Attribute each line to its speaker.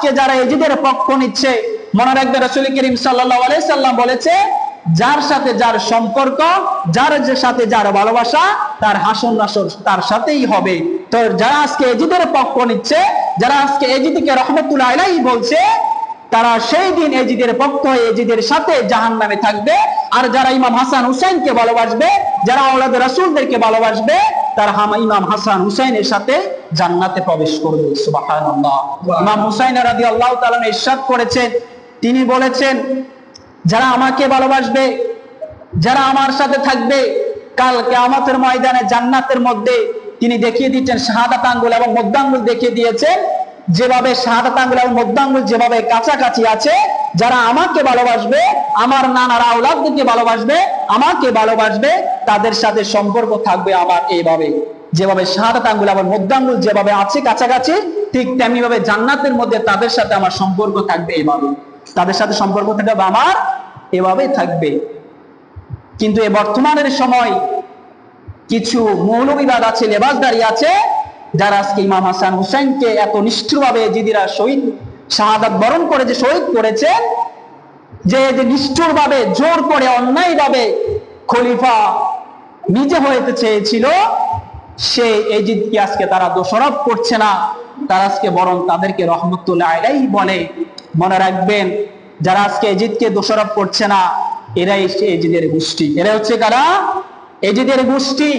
Speaker 1: আজকে যারা এজিদের পক্ষ নিচ্ছে, মনে রাখবে রাসূল করিম সাল্লাল্লাহু আলাইহি সাল্লাম বলেছে, যার সাথে যার সম্পর্ক, যার সাথে যার ভালোবাসা, তার হাসন নাসর তার সাথেই হবে। তো যারা আজকে এজিদের পক্ষ নিচ্ছে, যারা আজকে এজিদকে রহমতুল্লাহ আলাইহি বলছে, তারা সেই দিন এজিদের পক্ষ হয়ে এজিদের সাথে জাহান্নামে থাকবে। আর যারা ইমাম হাসান হুসাইনকে ভালোবাসবে, যারা আওলাদ রাসূলদেরকে ভালোবাসবে, তারা ইমাম হাসান হুসাইনের সাথে জান্নাতে প্রবেশ করবে। সুবহানাল্লাহ। ইমাম হুসাইন রাদিয়াল্লাহু তাআলা ইরশাদ করেছেন, তিনি বলেছেন, যারা আমাকে ভালোবাসবে, যারা আমার সাথে থাকবে, কাল কিয়ামতের ময়দানে জান্নাতের মধ্যে তিনি দেখিয়ে দিচ্ছেন শাহাদাত আঙ্গুল এবং মধ্যাঙ্গুল দেখিয়ে দিয়েছেন, যেভাবে শাহাদাত আঙ্গুল এবং মধ্যাঙ্গুল যেভাবে কাছাকাছি আছে, যারা আমাকে ভালোবাসবে, আমার নানার আওলাদদেরকে ভালোবাসবে, আমাকে ভালোবাসবে, তাদের সাথে সম্পর্ক থাকবে আমার এইভাবে, যেভাবে শাহাদাত আঙ্গুল এবং মধ্যাঙ্গুল যেভাবে আছে কাছাকাছি, ঠিক তেমনি ভাবে জান্নাতের মধ্যে তাদের সাথে আমার সম্পর্ক থাকবে এইভাবে, তাদের সাথে সম্পর্ক থাকবে আমার এভাবেই থাকবে। কিন্তু এই বর্তমানের সময় কিছু মৌলবিবাদ আছে, লেবাসদারি আছে, যারা আজকে ইমাম হাসান হুসাইনকে এত নিষ্ঠুরভাবে এজিদিরা শহীদ শাহাদাত বরণ করে যে শহীদ করেছেন, যে নিষ্ঠুরভাবে জোর করে অন্যায়ভাবে খলিফা নিজে হইতে চেয়েছিল, সেই এজিদকে আজকে তারা দোষারোপ করছে না, তারা আজকে বরং তাদেরকে রহমতুল্লাহ আলাইহি বলে। মনে রাখবেন, যারা আজকে এজিদকে দোষারোপ করছে না, এরাই এজিদের গোষ্ঠী। এরা হচ্ছে কারা? এজিদের গোষ্ঠী।